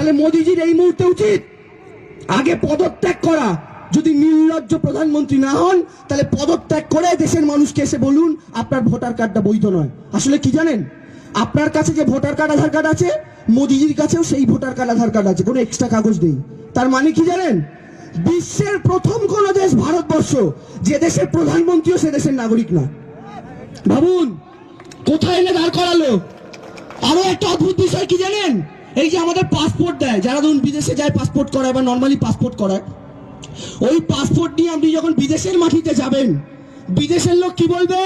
তাহলে মোদিজির এই মুহূর্তে উচিত আগে পদত্যাগ করা। যদি নির্লজ্জ প্রধানমন্ত্রী না হন তাহলে পদত্যাগ করে দেশের মানুষকে এসে বলুন আপনার ভোটার কার্ডটা বৈধ নয়। আসলে কি জানেন, আপনার কাছে যে ভোটার কার্ড আধার কার্ড আছে, মোদিজির কাছেও সেই ভোটার কার্ড আধার কার্ড আছে, কোনো এক্সট্রা কাগজ নেই। তার মানে কি জানেন, বিশ্বের প্রথম কোন দেশ ভারতবর্ষ, যে দেশের প্রধানমন্ত্রীও সে দেশের নাগরিক না। ভাবুন কোথায় এনে দাঁড় করালো। আরো একটা অদ্ভুত বিষয় কি জানেন, এই যে আমাদের পাসপোর্ট দেয়, যারা ধরুন বিদেশে যায় পাসপোর্ট করায় বা নর্মালি পাসপোর্ট করায়, ওই পাসপোর্ট নিয়ে আপনি যখন বিদেশের মাটিতে যাবেন, বিদেশের লোক কি বলবে,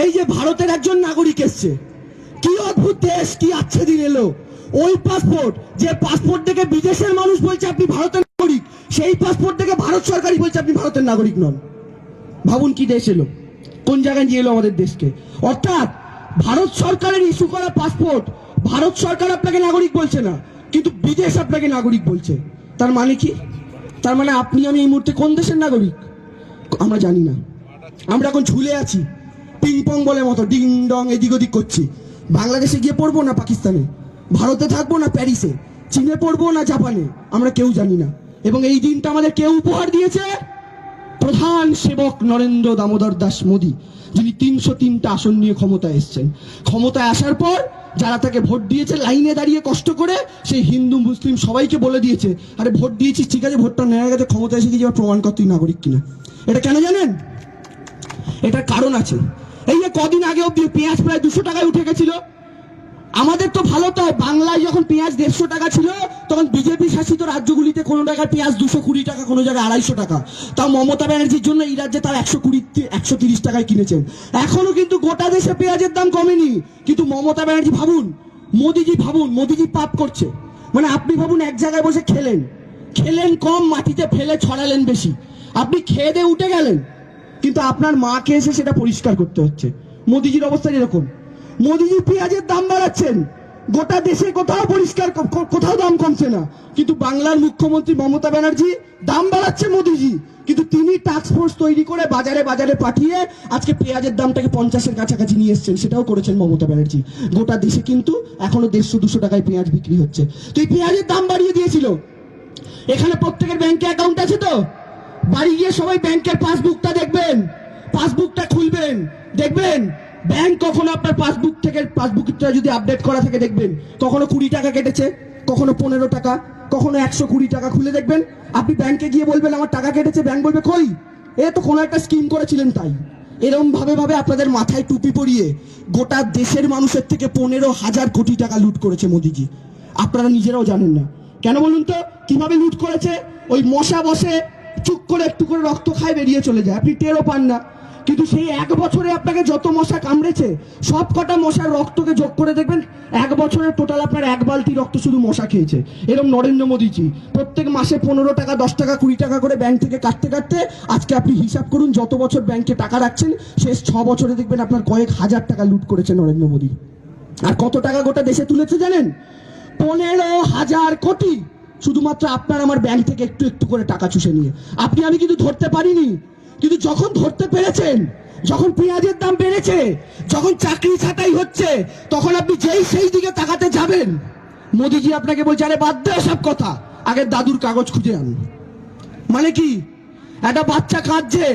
এই যে ভারতের একজন নাগরিক এসছে, কি অদ্ভুত দেশ, কি আচ্ছা দিন এলো। ওই পাসপোর্ট, যে পাসপোর্ট থেকে বিদেশের মানুষ বলছে আপনি ভারতের নাগরিক, সেই পাসপোর্ট থেকে ভারত সরকারই বলছে আপনি ভারতের নাগরিক নন। ভাবুন কি দেশ এলো, কোন জায়গায় নিয়ে এলো আমাদের দেশকে। অর্থাৎ ভারত সরকারের ইস্যু করা পাসপোর্ট, ভারত সরকার আপনাকে নাগরিক বলছে না, কিন্তু বিদেশ আপনাকে নাগরিক বলছে। তার মানে কি, তার মানে আপনি আমি এই মুহূর্তে কোন দেশের নাগরিক আমরা জানি না। আমরা এখন ঝুলে আছি, পিং পং বলের মতো ডিং ডং এদিক ওদিক করছি। বাংলাদেশে গিয়ে পড়বো না পাকিস্তানে, ভারতে থাকবো না প্যারিসে, চীনে পড়বো না জাপানে, আমরা কেউ জানি না। এবং এই দিনটা আমাদের কেউ উপহার দিয়েছে, প্রধান সেবক নরেন্দ্র দামোদর দাস মোদী, যিনি 303টা আসন নিয়ে ক্ষমতায় এসেছেন। ক্ষমতায় আসার পর যারা তাকে ভোট দিয়েছে, লাইনে দাঁড়িয়ে কষ্ট করে সেই হিন্দু মুসলিম সবাইকে বলে দিয়েছে, আরে ভোট দিয়েছিস ঠিক আছে, ভোটটা নেওয়া গেছে, ক্ষমতায় এসে গিয়ে প্রমাণ কর তুই নাগরিক কিনা। এটা কেন জানেন, এটার কারণ আছে। এই যে কদিন আগে অব্দি পেঁয়াজ প্রায় 200 টাকায় উঠে গেছিল। আমাদের তো ভালো, তো বাংলায় যখন পেঁয়াজ 150 টাকা ছিল, তখন বিজেপি শাসিত রাজ্যগুলিতে কোনো টাকার পেঁয়াজ 220 টাকা, কোনো জায়গায় 250 টাকা। তাও মমতা ব্যানার্জির জন্য এই রাজ্যে তার 130 টাকায় কিনেছেন। এখনো কিন্তু গোটা দেশে পেঁয়াজের দাম কমেনি। কিন্তু মমতা ব্যানার্জি ভাবুন, মোদিজি পাপ করছে। মানে আপনি ভাবুন, এক জায়গায় বসে খেলেন কম, মাটিতে ফেলে ছড়ালেন বেশি। আপনি খেয়ে দিয়ে উঠে গেলেন, কিন্তু আপনার মাকে এসে সেটা পরিষ্কার করতে হচ্ছে। মোদিজির অবস্থা এরকম। মোদিজি পেঁয়াজের দাম বাড়াচ্ছেন, গোটা দেশে কোথাও পরিষ্কার, কোথাও দাম কমছে না। কিন্তু বাংলার মুখ্যমন্ত্রী মমতা ব্যানার্জি দাম বাড়াচ্ছে মোদিজি, কিন্তু তিনি টাস্ক ফোর্স তৈরি করে বাজারে বাজারে পাঠিয়ে আজকে পেঁয়াজের দামটাকে 50-এর কাছাকাছি নিয়ে এসছেন। সেটাও করেছেন মমতা ব্যানার্জি। গোটা দেশে কিন্তু এখনো 150-200 টাকায় পেঁয়াজ বিক্রি হচ্ছে। তো এই পেঁয়াজের দাম বাড়িয়ে দিয়েছিল। এখানে প্রত্যেকের ব্যাংকে অ্যাকাউন্ট আছে তো, বাড়ি গিয়ে সবাই ব্যাংকের পাসবুকটা দেখবেন, পাসবুকটা খুলবেন, দেখবেন ব্যাংক কখনো আপনার পাসবুকটা যদি আপডেট করা থাকে দেখবেন কখনো 20 টাকা কেটেছে, কখনো 15 টাকা, কখনো 120 টাকা। খুলে দেখবেন, আপনি ব্যাংকে গিয়ে বলবেন আমার টাকা কেটেছে, ব্যাংক বলবে কই, এ তো কোনো একটা স্কিম করেছিলেন তাই। এরকম ভাবে আপনাদের মাথায় টুপি পরিয়ে গোটা দেশের মানুষের থেকে 15,000 কোটি টাকা লুট করেছে মোদিজি। আপনারা নিজেরাও জানেন না। কেন বলুন তো, কিভাবে লুট করেছে? ওই মশা বসে চুপ করে একটু করে রক্ত খায়, বেরিয়ে চলে যায়, আপনি টেরও পান না। কিন্তু সেই 1 বছরে আপনাকে যত মশা কামড়েছে, সব কটা মশার রক্তকে যোগ করে দেখবেন 1 বছরের টোটাল আপনার 1 বালতি রক্ত শুধু মশা খেয়েছে। এরকম নরেন্দ্র মোদীজি প্রত্যেক মাসে 15 টাকা, 10 টাকা, 20 টাকা করে ব্যাংক থেকে কাটতে আজকে আপনি হিসাব করুন, যত বছর ব্যাংকে টাকা রাখছেন, শেষ 6 বছরে দেখবেন আপনার কয়েক হাজার টাকা লুট করেছে নরেন্দ্র মোদী। আর কত টাকা গোটা দেশে তুলেছে জানেন? 15,000 কোটি, শুধুমাত্র আপনার আমার ব্যাংক থেকে একটু একটু করে টাকা চুষে নিয়ে। আপনি আমি কিন্তু ধরতে পারিনি, কিন্তু যখন ধরতে পেরেছেন, যখন পেঁয়াজের দাম বেড়েছে, যখন চাকরি ছাঁটাই হচ্ছে, তখন আপনি সেই দিকে তাকাতে যাবেন, মোদিজি আপনাকে বলছে আরে বাদ দে সব কথা, আগে দাদুর কাগজ খুঁজে আন। মানে কি, একটা বাচ্চা কাঁদছে,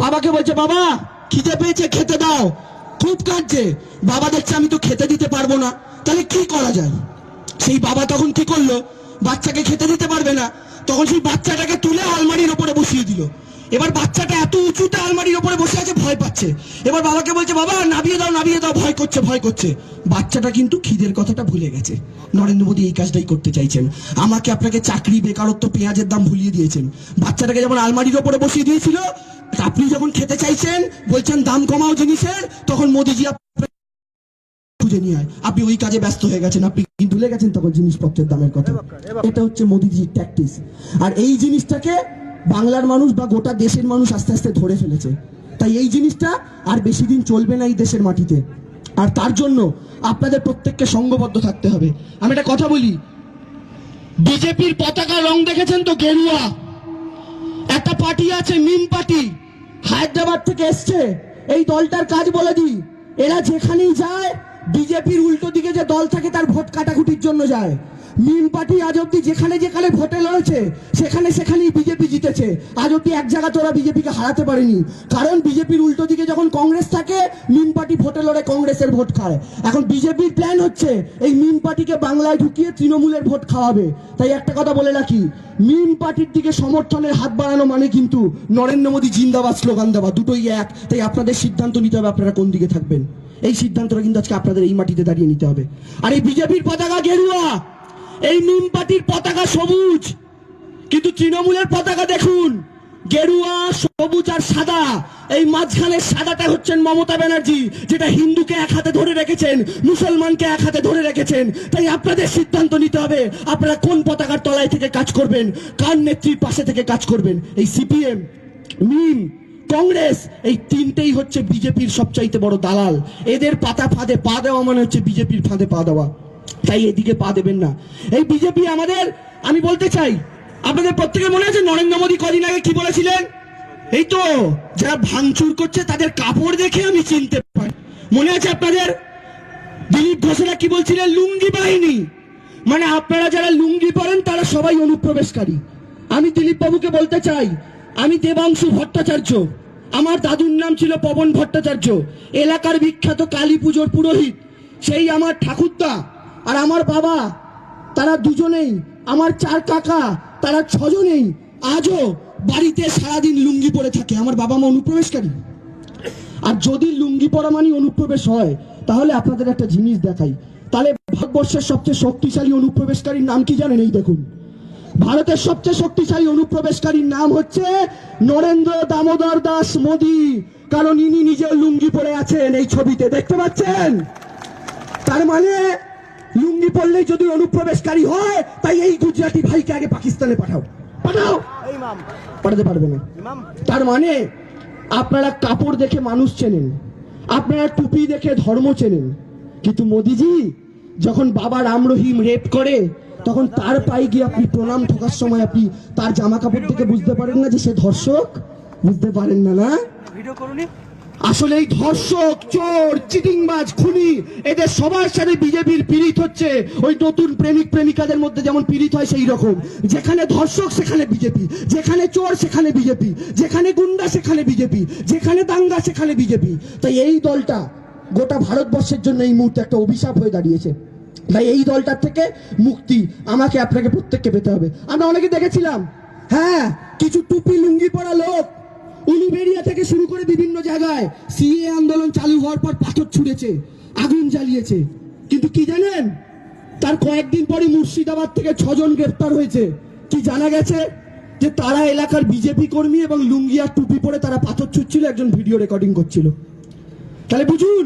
বাবাকে বলছে বাবা খিদে পেয়েছে খেতে দাও, খুব কাঁদছে, বাবা দেখছে আমি তো খেতে দিতে পারবো না, তাহলে কি করা যায়? সেই বাবা তখন কি করলো, বাচ্চাকে খেতে দিতে পারবে না, তখন সেই বাচ্চাটাকে তুলে আলমারির ওপরে বসিয়ে দিল। এবার বাচ্চাটা এত উঁচুতে আলমারির ওপরে বসে আছে, ভয় পাচ্ছে। এবার বাবাকে বলছে বাবা নামিয়ে দাও, ভয় করছে। বাচ্চাটা কিন্তু খিদের কথাটা ভুলে গেছে। নরেন্দ্র মোদী এই কাজটাই করতে চাইছেন। আমাকে আপনাকে চাকরি, বেকারত্ব, পেঁয়াজের দাম ভুলিয়ে দিয়েছেন। বাচ্চাটাকে যেমন আলমারির ওপরে বসিয়ে দিয়েছিল, আপনি যখন খেতে চাইছেন, বলছেন দাম কমাও জিনিসের, তখন মোদীজি খুঁজে নিয়ে আয়, আপনি ওই কাজে ব্যস্ত হয়ে গেছেন, আপনি ভুলে গেছেন তখন জিনিসপত্রের দামের কথা। এটা হচ্ছে মোদীজির ট্যাকটিক্স। আর এই জিনিসটাকে বাংলার মানুষ বা গোটা দেশের মানুষ আস্তে আস্তে ধরে ফেলেছে। তাই এই জিনিসটা আর বেশি দিন চলবে না এই দেশের মাটিতে। আর তার জন্য আপনাদের প্রত্যেককে সংঘবদ্ধ থাকতে হবে। আমি একটা কথা বলি, বিজেপির পতাকা রং দেখেছেন তো, গেরুয়া। একটা পার্টি আছে মিম পার্টি, হায়দ্রাবাদ থেকে এসছে। এই দলটার কাজ বলে দিই, এরা যেখানেই যায় বিজেপির উল্টো দিকে যে দল থাকে তার ভোট কাটাকুটির জন্য যায়। মিম পার্টি আজ অব্দি যেখানে যেখানে ভোটে লড়েছে সেখানে সেখানেই বিজেপি জিতেছে। আজ অব্দি এক জায়গাতে ওরা বিজেপিকে হারাতে পারেনি, কারণ বিজেপির উল্টো দিকে যখন কংগ্রেস থাকে মিম পার্টি ভোটে লড়ে কংগ্রেসের ভোট খায়। এখন বিজেপির প্ল্যান হচ্ছে এই মিম পার্টিকে বাংলায় ঢুকিয়ে তৃণমূলের ভোট খাওয়াবে। তাই একটা কথা বলে রাখি, মিম পার্টির দিকে সমর্থনের হাত বাড়ানো মানে কিন্তু নরেন্দ্র মোদী জিন্দাবাদ স্লোগান দেওয়া, দুটোই এক। তাই আপনাদের সিদ্ধান্ত নিতে হবে আপনারা কোন দিকে থাকবেন। এই সিদ্ধান্তটা কিন্তু আজকে আপনাদের এই মাটিতে দাঁড়িয়ে নিতে হবে। আর এই বিজেপির পতাকা গেরুয়া, এই মিম পার্টির পতাকা সবুজ, কিন্তু তৃণমূলের পতাকা দেখুন গেরুয়া, সবুজ আর সাদা। এই মাঝখানের সাদাটা হচ্ছেন মমতা ব্যানার্জি, যেটা হিন্দুকে এক হাতে ধরে রেখেছেন, মুসলমানকে এক হাতে ধরে রেখেছেন। তাই আপনাদের সিদ্ধান্ত নিতে হবে আপনারা কোন পতাকার তলায় থেকে কাজ করবেন, কার নেত্রীর পাশে থেকে কাজ করবেন। এই সিপিএম, মিম, কংগ্রেস, এই তিনটেই হচ্ছে বিজেপির সবচাইতে বড় দালাল। এদের পাতা ফাঁদে পা দেওয়া মানে হচ্ছে বিজেপির ফাঁদে পা দেওয়া। তাই এদিকে পা দেবেন না। এই বিজেপি আমাদের, আমি বলতে চাই আপনাদের প্রত্যেকের মনে আছে নরেন্দ্র মোদী কদিন আগে কি বলেছিলেন? এই তো যারা ভাঙচুর করছে তাদের কাপড় দেখে আমি চিনতে পারি। মনে আছে আপনাদের? দিলীপ ঘোষেরা কি বলছিলেন? লুঙ্গি বাহিনী, মানে আপনারা যারা লুঙ্গি পরেন তারা সবাই অনুপ্রবেশকারী। আমি দিলীপ বাবুকে বলতে চাই, আমি দেবাংশু ভট্টাচার্য, আমার দাদুর নাম ছিল পবন ভট্টাচার্য, এলাকার বিখ্যাত কালী পুজোর পুরোহিত। সেই আমার ঠাকুরদা আর আমার বাবা, তারা দুজনেই, আমার 4 কাকা, তারা 6 জনেই আজও বাড়িতে সারাদিন লুঙ্গি পরে থাকে। আমার বাবা মা অনুপ্রবেশকারী। আর যদি লুঙ্গি পরা মানে অনুপ্রবেশ হয়, তাহলে আপনাদের একটা জিনিস দেখাই, তাহলে ভারতবর্ষের সবচেয়ে শক্তিশালী অনুপ্রবেশকারীর নাম কি জানেন? এই দেখুন, ভারতের সবচেয়ে শক্তিশালী অনুপ্রবেশকারীর নাম হচ্ছে নরেন্দ্র দামোদর দাস মোদী, কারণ ইনি নিজে লুঙ্গি পরে আছেন, এই ছবিতে দেখতে পাচ্ছেন। তার মানে লুঙ্গি পরলেই যদি অনুপ্রবেশকারী হয়, তাই এই গুজরাটি ভাইকে আগে পাকিস্তানে পাঠাও। পাঠাতে পারবে না। তার মানে আপনারা কাপড় দেখে মানুষ চেনেন, আপনারা টুপি দেখে ধর্ম চেনেন, কিন্তু মোদিজি যখন বাবা রাম রহিম রেপ করে তখন তার পায়ে গিয়ে আপনি প্রণাম ঠোকার সময় আপনি তার জামা কাপড় দেখে বুঝতে পারেন না যে সে ধর্ষক? বুঝতে পারেন না? না, ভিডিও করুনি। আসলে এই ধর্ষক, চোর, চিটিংবাজ, খুনি, এদের সবার সাথে বিজেপির পীড়িত হচ্ছে ওই নতুন প্রেমিক প্রেমিকাদের মধ্যে যেমন পীড়িত হয় সেই রকম। যেখানে ধর্ষক সেখানে বিজেপি, যেখানে চোর সেখানে বিজেপি, যেখানে গুন্ডা সেখানে বিজেপি, যেখানে দাঙ্গা সেখানে বিজেপি। তাই এই দলটা গোটা ভারতবর্ষের জন্য এই মুহূর্তে একটা অভিশাপ হয়ে দাঁড়িয়েছে। তাই এই দলটার থেকে মুক্তি আমাকে আপনাকে প্রত্যেককে পেতে হবে। আমরা অনেকে দেখেছিলাম, হ্যাঁ, কিছু টুপি লুঙ্গি পরা লোক উলুবেড়িয়া থেকে শুরু করে বিভিন্ন জায়গায় সিএ আন্দোলন চালু হওয়ার পর পাথর ছুঁড়েছে, আগুন জ্বালিয়েছে। কিন্তু কি জানেন, তার কয়েকদিন পরে মুর্শিদাবাদ থেকে 6 জন গ্রেফতার হয়েছে। কি জানা গেছে? যে তারা এলাকার বিজেপি কর্মী এবং লুঙ্গি আর টুপি পরে তারা পাথর ছুঁড়ছিল, একজন ভিডিও রেকর্ডিং করছিল। তাহলে বুঝুন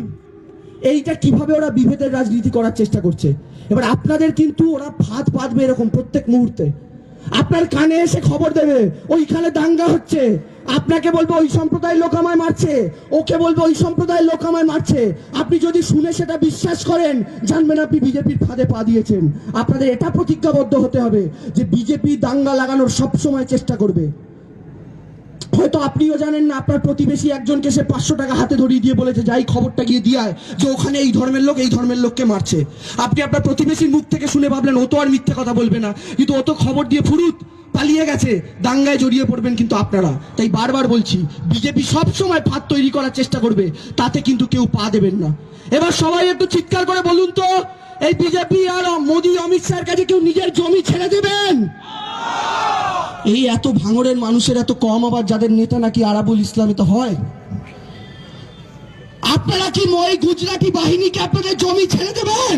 এইটা কিভাবে ওরা বিভেদের রাজনীতি করার চেষ্টা করছে। এবার আপনাদের কিন্তু ওরা ফাঁদ পাতবে এরকম প্রত্যেক মুহূর্তে। আপনার কানে এসে খবর দেবে ওইখানে দাঙ্গা হচ্ছে, আপনাকে বলবে ওই সম্প্রদায়ের লোক আমায় মারছে, ওকে বলবে ওই সম্প্রদায়ের লোক আমায় মারছে। আপনি যদি শুনে সেটা বিশ্বাস করেন, জানবেন আপনি বিজেপির ফাঁদে পা দিয়েছেন। আপনাদের এটা প্রতিজ্ঞাবদ্ধ হতে হবে যে বিজেপি দাঙ্গা লাগানোর সব সময় চেষ্টা করবে। হয়তো আপনিও জানেন না, আপনার প্রতিবেশী একজনকে সে 500 টাকা হাতে ধরিয়ে দিয়ে বলেছে যাই খবরটা গিয়ে দিয়ে আয় যে ওখানে এই ধর্মের লোক এই ধর্মের লোককে মারছে। আপনি আপনার প্রতিবেশীর মুখ থেকে শুনে ভাবলেন ও তো আর মিথ্যে কথা বলবে না, কিন্তু ও তো খবর দিয়ে ফুরুত পালিয়ে গেছে, দাঙ্গায় জড়িয়ে পড়বেন কিন্তু আপনারা। তাই বারবার বলছি, বিজেপি সব সময় ফাঁদ তৈরি করার চেষ্টা করবে, তাতে কিন্তু কেউ পা দেবেন না। এবার সবাই একটু চিৎকার করে বলুন তো, এই বিজেপি আর মোদী অমিত শাহের কাছে কেউ নিজের জমি ছেড়ে দেবেন? এই এত ভাঙড়ের মানুষের এত কম, আবার যাদের নেতা নাকি আরাবুল ইসলামে তো হয়। আপনারা কি ওই গুজরাটি বাহিনীকে আপনাদের জমি ছেড়ে দেবেন?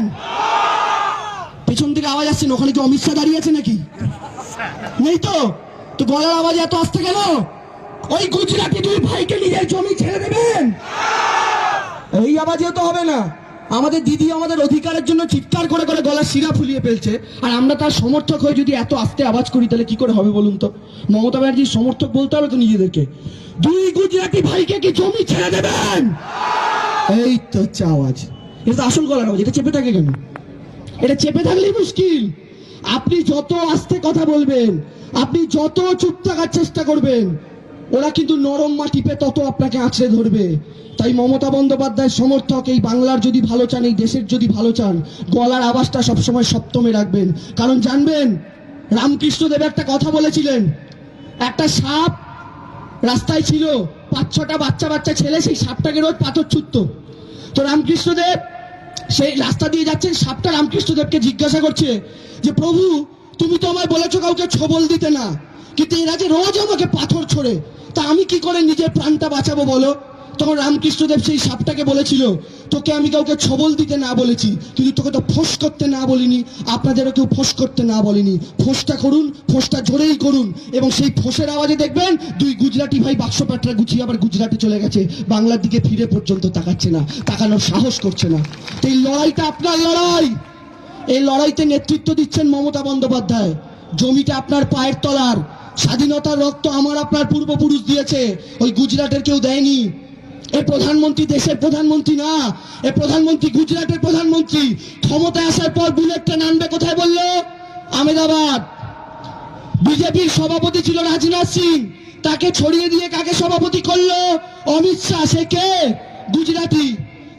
পেছন থেকে আওয়াজ আসছে, ওখানে কি অমিত শাহ দাঁড়িয়ে আছে নাকি? নেই তো, তো গলার আওয়াজ এত আসতে কেন? ওই গুজরাটি 2 ভাইকে নিজের জমি ছেড়ে দেবেন? এই আওয়াজে তো হবে না। আমাদের দিদি আমাদের অধিকারের জন্য চিৎকার করে করে গলার শিরা ফুলিয়ে ফেলছে, আর আমরা তার সমর্থক হয়ে যদি এত আস্তে আওয়াজ করি তাহলে কি করে হবে বলুন তো? মমতা ব্যানার্জির সমর্থক বলতে হবে তো নিজেদেরকে। 2 গুজরাটি ভাইকে কি জমি ছেড়ে দেবেন? এই তো হচ্ছে আওয়াজ, এটা আসল গলার আওয়াজ। এটা চেপে থাকে কেন? এটা চেপে থাকলেই মুশকিল। আপনি যত আস্তে কথা বলবেন, আপনি যত চুপ থাকার চেষ্টা করবেন, ওরা কিন্তু নরম মাটি পে তত আপনাকে আঁচড়ে ধরবে। তাই মমতা বন্দ্যোপাধ্যায়ের সমর্থক এই বাংলার যদি ভালো চান, এই দেশের যদি ভালো চান, গলার আওয়াজটা সবসময় সপ্তমে রাখবেন। কারণ জানবেন, রামকৃষ্ণদেব একটা কথা বলেছিলেন, একটা সাপ রাস্তায় ছিল, 5-6টা বাচ্চা ছেলে সেই সাপটাকে রোজ পাথর ছুটত। তো রামকৃষ্ণদেব সেই রাস্তা দিয়ে যাচ্ছেন, সাপটা রামকৃষ্ণদেবকে জিজ্ঞাসা করছে যে প্রভু, তুমি তো আমায় বলেছো কাউকে ছবল দিতে না, কিন্তু এরা যে রোজ আমাকে পাথর ছোড়ে, তা আমি কি করে নিজের প্রাণটা বাঁচাবো বলো? তখন রামকৃষ্ণদেব সেই সাপটাকে বলেছিল, তোকে আমি কাউকে ছবল দিতে না বলেছি, কিন্তু তোকে তো ফোঁস করতে না বলিনি, আপনাদেরও কেউ ফোঁস করতে না বলিনি। ফোঁসটা করুন, ফোঁসটা জোরেই করুন, এবং সেই ফোঁসের আওয়াজে দেখবেন দুই গুজরাটি ভাই বাক্স প্যাটরা গুছিয়ে আবার গুজরাটে চলে গেছে, বাংলার দিকে ফিরে পর্যন্ত তাকাচ্ছে না, তাকানোর সাহস করছে না। তো এই লড়াইটা আপনার লড়াই, এই লড়াইতে নেতৃত্ব দিচ্ছেন মমতা বন্দ্যোপাধ্যায়। জমিটা আপনার পায়ের তলার, স্বাধীনতার রক্ত আমার আপনার পূর্বপুরুষ দিয়েছে, ওই গুজরাটের কেউ দেয়নি। এ প্রধানমন্ত্রী দেশের প্রধানমন্ত্রী না, এ প্রধানমন্ত্রী গুজরাটের প্রধানমন্ত্রী। ক্ষমতায় আসার পর বুলেট ট্রেন আনবে কোথায় বললো? আহমেদাবাদ। বিজেপির সভাপতি ছিল রাজনাথ সিং, তাকে ছড়িয়ে দিয়ে কাকে সভাপতি করলো? অমিত শাহ। সে কে? গুজরাটি।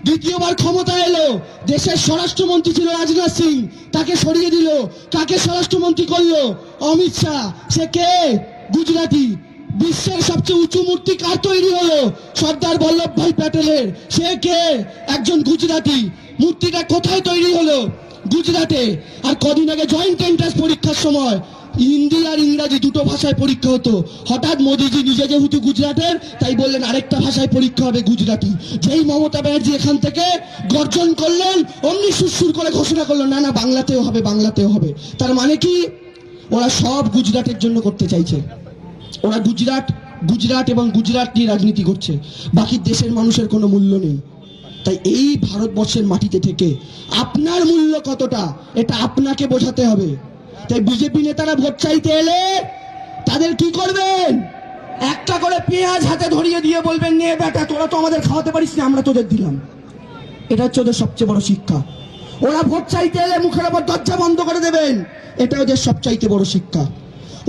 দ্বিতীয়বার ক্ষমতা এলো, দেশের স্বরাষ্ট্রমন্ত্রী ছিল রাজনাথ সিং, তাকে সরিয়ে দিল, কাকে স্বরাষ্ট্রমন্ত্রী করলো? অমিত শাহ। সে কে? গুজরাটি। বিশ্বের সবচেয়ে উঁচু মূর্তি কার তৈরি হলো? সর্দার বল্লভভাই প্যাটেলের। সে কে? একজন গুজরাটি। মূর্তিটা কোথায় তৈরি হলো? গুজরাটে। আর কদিন আগে জয়েন্ট এন্ট্রান্স পরীক্ষার সময় হিন্দি আর ইংরাজি দুটো ভাষায় পরীক্ষা হতো, হঠাৎ মোদিজি নিজে যেহেতু গুজরাটের, তাই বললেন আরেকটা ভাষায় পরীক্ষা হবে, গুজরাটি। যেই মমতা ব্যানার্জি এখান থেকে গর্জন করলেন, অমনি সুরসুর করে ঘোষণা করলো, না না বাংলাতেও হবে, বাংলাতেও হবে। তার মানে কি? ওরা সব গুজরাটের জন্য করতে চাইছে। ওরা গুজরাট এবং গুজরাট নিয়ে রাজনীতি করছে, বাকি দেশের মানুষের কোনো মূল্য নেই। তাই এই ভারতবর্ষের মাটিতে থেকে আপনার মূল্য কতটা, এটা আপনাকে বোঝাতে হবে। তাই বিজেপি নেতারা ভোট চাইতে এলে তাদের কি করবেন? একটা করে পেঁয়াজ হাতে ধরিয়ে দিয়ে বলবেন, নে বেটা, তোরা তো আমাদের খাওয়াতে পারিস না, আমরা তোদের দিলাম। এটা হচ্ছে ওদের সবচেয়ে বড় শিক্ষা। ওরা ভোট চাইতে এলে মুখের ওপর দরজা বন্ধ করে দেবেন, এটা ওদের সবচাইতে বড় শিক্ষা।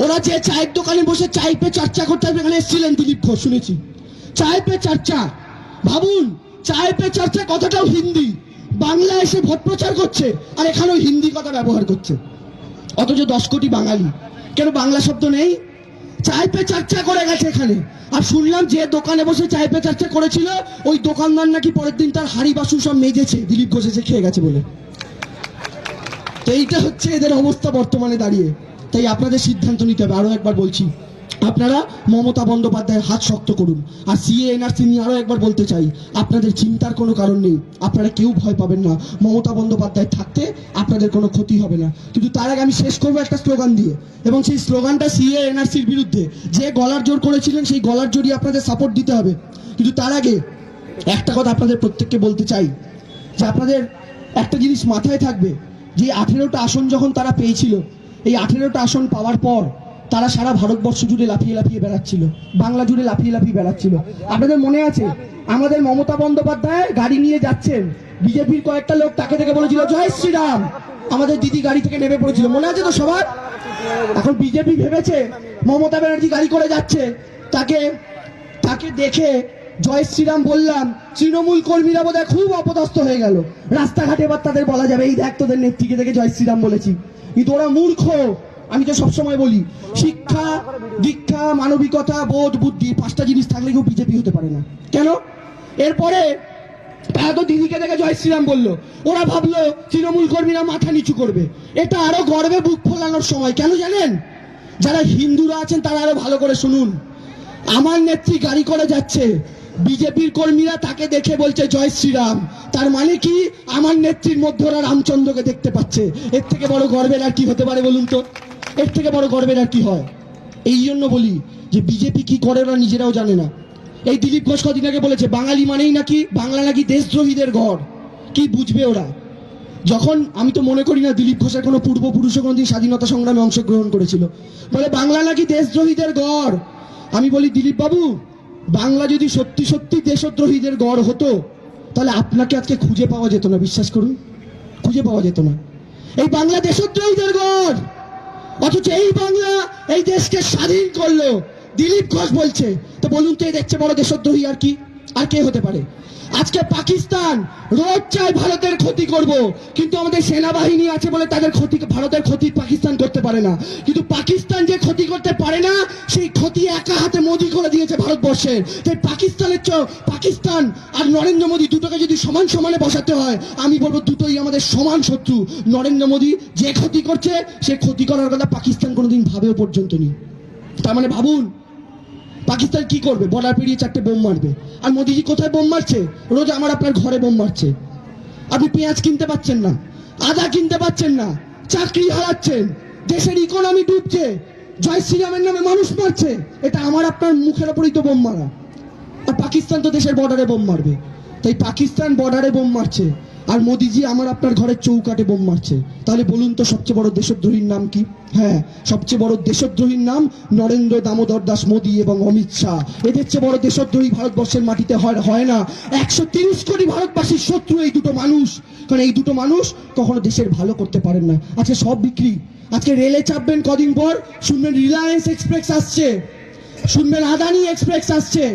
ওরা যে চায়ের দোকানে বসে চায় পে চর্চা করতে হবে, এখানে এসেছিলেন দিলীপ ঘোষ, শুনেছি চায় পে চর্চা। ভাবুন, চায় পে চর্চা কথাটাও হিন্দি, বাংলা এসে ভোট প্রচার করছে, আর এখানেও হিন্দি কথা ব্যবহার করছে, অথচ 10 কোটি বাঙালি। কেন বাংলা শব্দ নেই? চায় পে চর্চা করে গেছে এখানে। আর শুনলাম যে দোকানে বসে চায় পে চর্চা করেছিল, ওই দোকানদার নাকি পরের দিন তার হাড়ি বাসন সব মেজেছে, দিলীপ ঘোষ এসে খেয়ে গেছে বলে। তো এইটা হচ্ছে এদের অবস্থা বর্তমানে দাঁড়িয়ে। তাই আপনাদের সিদ্ধান্ত নিতে হবে। আরো একবার বলছি, আপনারা মমতা বন্দ্যোপাধ্যায়ের হাত শক্ত করুন। আর সিএ এনআরসি নিয়ে আরো একবার বলতে চাই, আপনাদের চিন্তার কোনো কারণ নেই, আপনারা কেউ ভয় পাবেন না। মমতা বন্দ্যোপাধ্যায় থাকতে আপনাদের কোনো ক্ষতি হবে না। কিন্তু তার আগে আমি শেষ করবো একটা স্লোগান দিয়ে, এবং সেই স্লোগানটা সিএ এনআরসির বিরুদ্ধে। যে গলার জোর করেছিলেন, সেই গলার জোরই আপনাদের সাপোর্ট দিতে হবে। কিন্তু তার আগে একটা কথা আপনাদের প্রত্যেককে বলতে চাই, যে আপনাদের একটা জিনিস মাথায় থাকবে, যে 18টা আসন যখন তারা পেয়েছিল, এই 18টা আসন পাওয়ার পর তারা সারা ভারতবর্ষ জুড়ে লাফিয়ে লাফিয়ে বেড়াচ্ছিল, বাংলা জুড়ে লাফিয়ে লাফিয়ে বেড়াচ্ছিল। আপনাদের মনে আছে, আমাদের মমতা বন্দ্যোপাধ্যায় গাড়ি নিয়ে যাচ্ছেন, বিজেপির কয়েকটা লোক তাকে দেখে বলেছিল জয় শ্রীরাম, আমাদের দিদি গাড়ি থেকে নেমে পড়েছিল, মনে আছে তো সবার? এখন বিজেপি ভেবেছে মমতা ব্যানার্জি গাড়ি করে যাচ্ছে, তাকে দেখে জয় শ্রীরাম বললাম, তৃণমূল কর্মীরা বোধহয় খুব অপদস্থ হয়ে গেল, রাস্তাঘাটে এবার তাদের বলা যাবে, এই দেখ তোদের নেত্রীকে দেখে জয় শ্রীরাম বলেছি। কিন্তু ওরা মূর্খ। আমি তো সবসময় বলি, শিক্ষা, দীক্ষা, মানবিকতা, বোধ, বুদ্ধি, 5টা জিনিস থাকলে কেউ বিজেপি হতে পারে না। কেন? এরপরে তারা তো দিদিকে দেখে জয় শ্রীরাম বললো, ওরা ভাবলো তৃণমূল কর্মীরা মাথা নিচু করবে। এটা আরো গর্বে বুক ফোলানোর সময়। কেন জানেন? যারা হিন্দুরা আছেন তারা আরো ভালো করে শুনুন। আমার নেত্রী গাড়ি করে যাচ্ছে, বিজেপির কর্মীরা তাকে দেখে বলছে জয় শ্রীরাম, তার মানে কি? আমার নেত্রীর মধ্যে ওরা রামচন্দ্রকে দেখতে পাচ্ছে। এর থেকে বড় গর্বের আর কি হতে পারে বলুন তো? এর থেকে বড় গর্বের আর কি হয়? এই জন্য বলি যে বিজেপি কি করে ওরা নিজেরাও জানে না। এই দিলীপ ঘোষ কদিন আগে বলেছে বাঙালি মানেই নাকি, বাংলা নাকি দেশদ্রোহীদের গড়। কি বুঝবে ওরা? যখন আমি তো মনে করি না দিলীপ ঘোষের কোনো পূর্বপুরুষও কোনোদিন স্বাধীনতা সংগ্রামে অংশগ্রহণ করেছিল। বলে বাংলা নাকি দেশদ্রোহীদের গড়। আমি বলি দিলীপ বাবু, বাংলা যদি সত্যি সত্যি দেশদ্রোহীদের গড় হতো, তাহলে আপনাকে আজকে খুঁজে পাওয়া যেত না, বিশ্বাস করুন, খুঁজে পাওয়া যেত না। এই বাংলা দেশদ্রোহীদের গড়, অথচ এই বাংলা এই দেশকে স্বাধীন করলো। দিলীপ ঘোষ বলছে। তো বলুন তো, দেখছে বড় দেশদ্রোহী আর কি, আর কে হতে পারে? আজকে পাকিস্তান রোজ চায় ভারতের ক্ষতি করব, কিন্তু আমাদের সেনাবাহিনী আছে বলে তাদের ক্ষতি, ভারতের ক্ষতি পাকিস্তান করতে পারে না। কিন্তু পাকিস্তান যে ক্ষতি করতে পারে না, সেই ক্ষতি একা হাতে মোদি করে দিয়েছে ভারতবর্ষের। তাই পাকিস্তান আর নরেন্দ্র মোদী দুটোকে যদি সমান সমানে বসাতে হয়, আমি বলবো দুটোই আমাদের সমান শত্রু। নরেন্দ্র মোদী যে ক্ষতি করছে, সে ক্ষতি করার কথা পাকিস্তান কোনোদিন ভাবেও পর্যন্ত নেই। তার মানে ভাবুন, পাকিস্তান কি করবে? বর্ডার পেরিয়ে 4টে বোম মারবে। আর মোদিজি কোথায় বোম মারছে? রোজ আমার আপনার ঘরে বোম মারছে। আপনি পেঁয়াজ কিনতে পাচ্ছেন না, আদা কিনতে পাচ্ছেন না, চাকরি হারাচ্ছেন, দেশের ইকোনমি ডুবছে, জয় শ্রীরামের নামে মানুষ মারছে। এটা আমার আপনার মুখের ওপরই তো বোম মারা। আর পাকিস্তান তো দেশের বর্ডারে বোম মারবে। তাই পাকিস্তান বর্ডারে বোম মারছে, আর মোদিজি আমার আপনার ঘরের চৌকাটে বোম মারছে। তাহলে বলুন তো, সবচেয়ে বড় দেশদ্রোহীর নাম কি? হ্যাঁ, সবচেয়ে বড় দেশদ্রোহীর নাম নরেন্দ্র দামোদর দাস মোদী এবং অমিত শাহ। এদের চেয়ে বড় দেশদ্রোহী ভারতবর্ষের মাটিতে হয় না। 130 কোটি ভারতবাসীর শত্রু এই দুটো মানুষ। কারণ এই দুটো মানুষ কখনো দেশের ভালো করতে পারেন না। আজকে সব বিক্রি। আজকে রেলে চাপবেন, কদিন পর শুনবেন রিলায়েন্স এক্সপ্রেস আসছে, শুনবেন আদানি এক্সপ্রেস আসছে।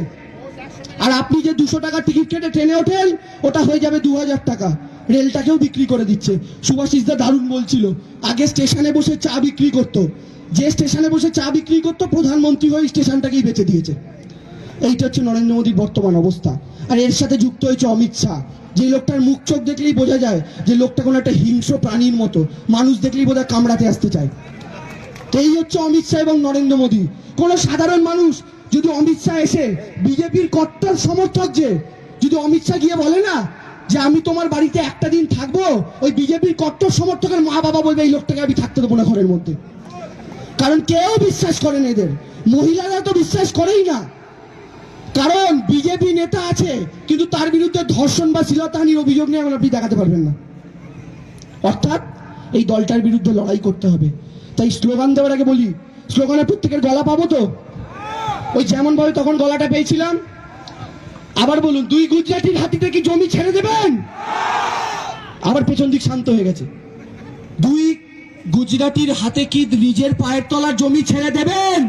আর আপনি যে 200 টাকা টিকিট কেটে ট্রেনে ওঠেন, ওটা হয়ে যাবে 2000 টাকা। রেলটাকেও বিক্রি করে দিচ্ছে। সুভাষিস দা দারুণ বলছিল, আগে স্টেশনে বসে চা বিক্রি করতো, যে স্টেশনে বসে চা বিক্রি করতো প্রধানমন্ত্রী হয়ে স্টেশনটাকেই বেচে দিয়েছে। এইটা হচ্ছে নরেন্দ্র মোদীর বর্তমান অবস্থা। আর এর সাথে যুক্ত হয়েছে অমিত শাহ, যে লোকটার মুখ চোখ দেখলেই বোঝা যায় যে লোকটা কোনো একটা হিংস্র প্রাণীর মতো, মানুষ দেখলেই বোধহয় কামড়াতে আসতে চায়। তো এই হচ্ছে অমিত শাহ এবং নরেন্দ্র মোদী। কোনো সাধারণ মানুষ যদি অমিত শাহ এসে, বিজেপির কট্টর সমর্থক যে, যদি অমিত শাহ গিয়ে বলে না যে আমি তোমার বাড়িতে একটা দিন থাকবো, ওই বিজেপির কট্টর সমর্থকের মা বাবা বলবে এই লোকটাকে আমি থাকতে দেবো না ঘরের মধ্যে। কারণ কেউ বিশ্বাস করেন এদের, মহিলারা তো বিশ্বাস করেই না। কারণ বিজেপি নেতা আছে, কিন্তু তার বিরুদ্ধে ধর্ষণ বা শ্লীলতাহানির অভিযোগ নিয়ে আপনি দেখাতে পারবেন না। অর্থাৎ এই দলটার বিরুদ্ধে লড়াই করতে হবে। তাই স্লোগান দেওয়ার আগে বলি, স্লোগানে প্রত্যেকের গলা পাবো তো? ওই যেমন ভাবে তখন গলাটা পেয়েছিলাম, আবার বলুন, 2 গুজরাটির হাতিতে কি জমি ছেড়ে দেবেন? আবার পেছন দিক শান্ত হয়ে গেছে। 2 গুজরাটির হাতে কি নিজের পায়ের তলার জমি ছেড়ে দেবেন?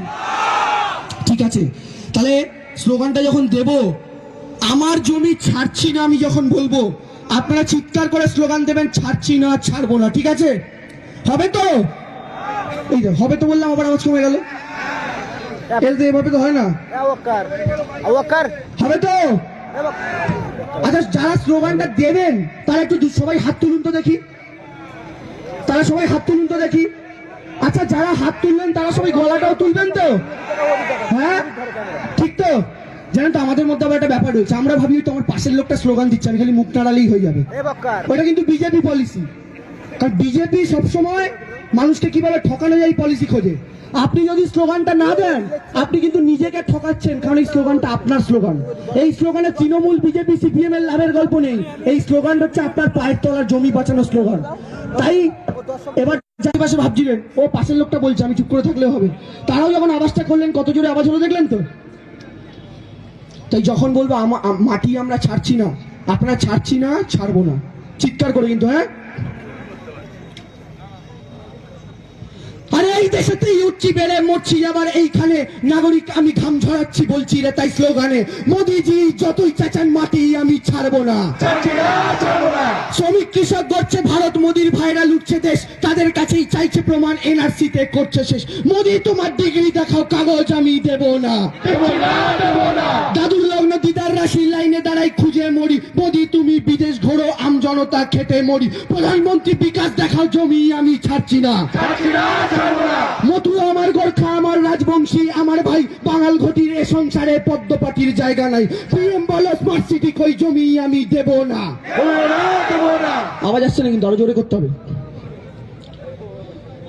ঠিক আছে, তাহলে স্লোগানটা যখন দেব, আমার জমি ছাড়ছি না আমি যখন বলবো, আপনারা চিৎকার করে স্লোগান দেবেন, ছাড়ছি না, ছাড়বো না। ঠিক আছে? হবে তো? এই যে হবে তো বললাম, আবার আওয়াজ কমে গেল। এভাবে তো হয় না, হবে তো? আচ্ছা, যারা স্লোগানটা দেবেন তারা একটু সবাই হাত তুলুন তো দেখি, তারা সবাই হাত তুলুন তো দেখি। আচ্ছা, যারা হাত তুললেন তারা সবাই গলাটাও তুলবেন তো? হ্যাঁ, ঠিক তো? জানেন তো, আমাদের মধ্যে আবার একটা ব্যাপার রয়েছে, আমরা ভাবি তো আমার পাশের লোকটা স্লোগান দিচ্ছে, আমি খালি মুখ নাড়ালেই হয়ে যাবে। ওটা কিন্তু বিজেপি পলিসি। কারণ বিজেপি সবসময় মানুষকে কিভাবে ঠকানো যায় পলিসি খোঁজে। আপনি যদি স্লোগানটা না দেন, আপনি কিন্তু নিজেকে ঠকাচ্ছেন, কারণ এই স্লোগানটা আপনার স্লোগান। এই স্লোগানে তৃণমূল, বিজেপি, সিপিএম এর লাভের গল্প নেই। এই স্লোগানটা হচ্ছে আপনার পায়ের তলার জমি বাঁচানোর স্লোগান। তাই এবার যাই পাশে ভাবছিলেন ও পাশের লোকটা বলছে, আমি চুপ করে থাকলেও হবে, তারাও যখন আওয়াজটা করলেন, কত জোরে আওয়াজ হলো দেখলেন তো? তাই যখন বলবো মাটি আমরা ছাড়ছি না, আপনারা ছাড়ছি না, ছাড়বো না, চিৎকার করে কিন্তু। হ্যাঁ, আরে এই দেশেতেই উঠছি, বেড়ে মরছি, আবার এইখানে নাগরিক আমি ঘাম ঝরাচ্ছি বলছি রে। তাই স্লোগানে মোদিজি যতই চেঁচান, মাটি আমি ছাড়বো না। শ্রমিক কৃষক গড়ছে ভারত, মোদির ভাইরা লুটছে দেশ, তাদের কাছেই চাইছে প্রমাণ, এনআরসি তে করছে শেষ। মোদি তোমার ডিগ্রি দেখাও, কাগজ আমি দেব না। দাদুর লগ্ন দিদার রাশির লাইনে দাঁড়াই খুঁজে মরি, মোদি তুমি বিদেশ ঘোরো, আম জনতা খেটে মরি। প্রধানমন্ত্রী বিকাশ দেখাও, জমি আমি ছাড়ছি না। মথুরা আমার, গোর্খা আমার, রাজবংশী আমার ভাই, বাঙাল ঘটির এ সংসারে পদ্ম পাটির জায়গা নাই। পিএম বলো স্মার্ট সিটি কই, জমি আমি দেব না। আওয়াজ আসছে না কিন্তু, আরো জোরে করতে হবে।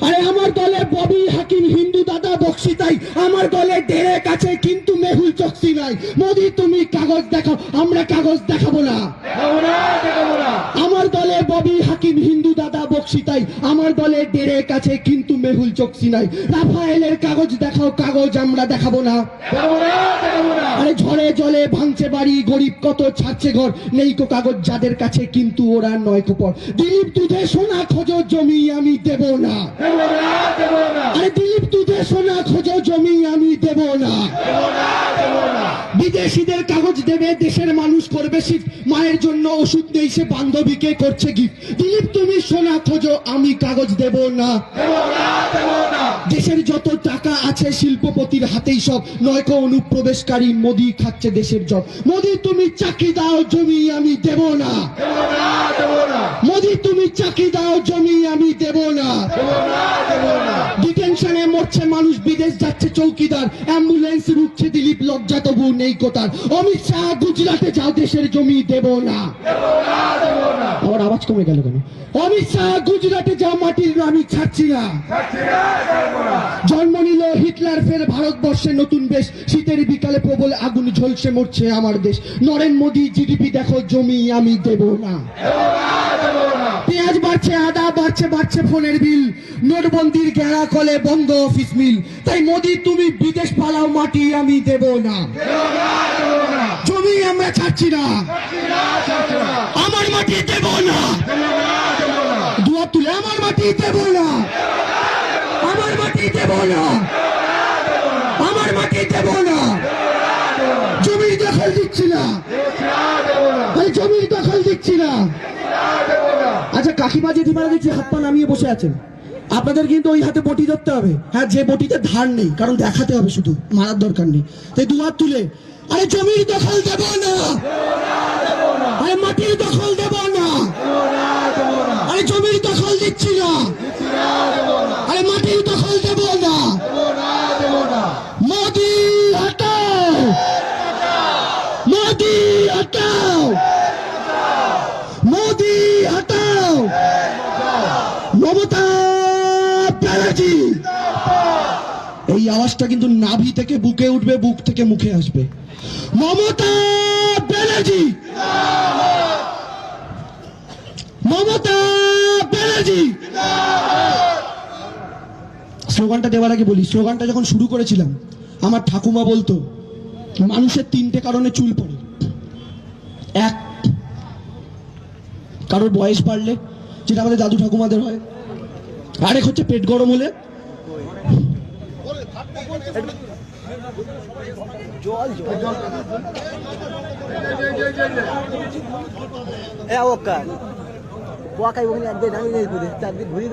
আরে আমার দলে ববি হাকিম হিন্দু দাদা বক্সি, তাই আমার দলে ডেরে কাছে কিন্তু মেহুল চকসি নাই। মোদি তুমি কাগজ দেখাও, আমরা কাগজ দেখাবো না। আমার দলে ববি হাকিম হিন্দু দাদা বক্সি, তাই আমার দলে ডেরে কাছে কিন্তু মেহুল চকসি নাই। রাফায়েলের কাগজ দেখাও, কাগজ আমরা দেখাবো না। আরে ঝড়ে জলে ভাঙছে বাড়ি, গরিব কত ছাড়ছে ঘর, নেই কো কাগজ যাদের কাছে কিন্তু ওরা নয় কোপর। দিলীপ দুধে সোনা খোঁজো, জমি আমি দেব না। আরে দিলীপ দুধে তুমি সোনা খোঁজো জমি আমি দেব না, বিদেশিদের কাগজ দেবে দেশের মানুষ করবে শীত, মায়ের জন্য ওষুধ নেই সে বান্ধবীকে করছে গিফট। দিলীপ তুমি সোনা খোঁজো আমি কাগজ দেব না, দেশের যত টাকা আছে শিল্পপতির হাতেই সব, নয়কো অনুপ্রবেশকারী মোদি খাচ্ছে দেশের জব। মোদি তুমি চাকরি দাও জমি আমি দেব না, মোদি তুমি চাকরি দাও জমি আমি দেব না। ডিটেনশনে মরছে মানুষ বিদেশ যাচ্ছে চৌকিদার, অ্যাম্বুলেন্স রুখছে দিলীপ লজ্জা তবু নেই কোতার। অমিত শাহ গুজরাটে যাও দেশের জমি দেব না। আমার আওয়াজ কমে গেল কেন? অমিত শাহ গুজরাটে যাও মাটির আমি ছাড়ছি না। জন্ম নিল হিটলার ফের ভারতবর্ষে নতুন বেশ, শীতের বিকালে প্রবল আগুন ঝলসে মরছে আমার দেশ। নরেন্দ্র মোদী জিডিপি দেখো জমি আমি দেব না। পেঁয়াজ বাড়ছে আদা বাড়ছে বাড়ছে ফোনের বিল, নোটবন্দির গেড়া কলে বন্ধ অফিস মিল। তাই মোদি তুমি বিদেশ পালাও মাটি আমি দেব না, জমি আমরা ছাড়ছি না, আমার মাটি দেব না। দুয়ার তুলে আমার মাটি দেব না, আমার মাটি দেব না, আমার মাটি দেব না। জমির দখল দিচ্ছি না, জমির দখল দিচ্ছি না। আচ্ছা কাকিমা জেঠিমারা দেখছি হাত পা নামিয়ে বসে আছেন, আপনাদের কিন্তু ওই হাতে বটি ধরতে হবে। হ্যাঁ, যে বটিতে ধার নেই, কারণ দেখাতে হবে, শুধু মারার দরকার নেই। তাই দুহাত তুলে আরে জমির দখল দেব না, আরে মাটির দখল দেব না, আরে জমির দখল দিচ্ছি না, আরে মাটির দখল দেব না। মোদি হটাও, মোদি হটাও, মোদি হটাও। মমতা ব্যানার্জি, এই আওয়াজটা কিন্তু নাভি থেকে বুকে উঠবে, বুক থেকে মুখে আসবে। মমতা ব্যানার্জি, মমতা ব্যানার্জি। স্লোগানটা দেওয়ার আগে বলি, স্লোগানটা যখন শুরু করেছিলাম আমার ঠাকুমা বলতো মানুষের তিনটে কারণে চুল পড়ে। এক, কারোর বয়স বাড়লে, যেটা আমাদের দাদু ঠাকুমাদের হয়। আরেক হচ্ছে পেট গরম হলে। ঘুরে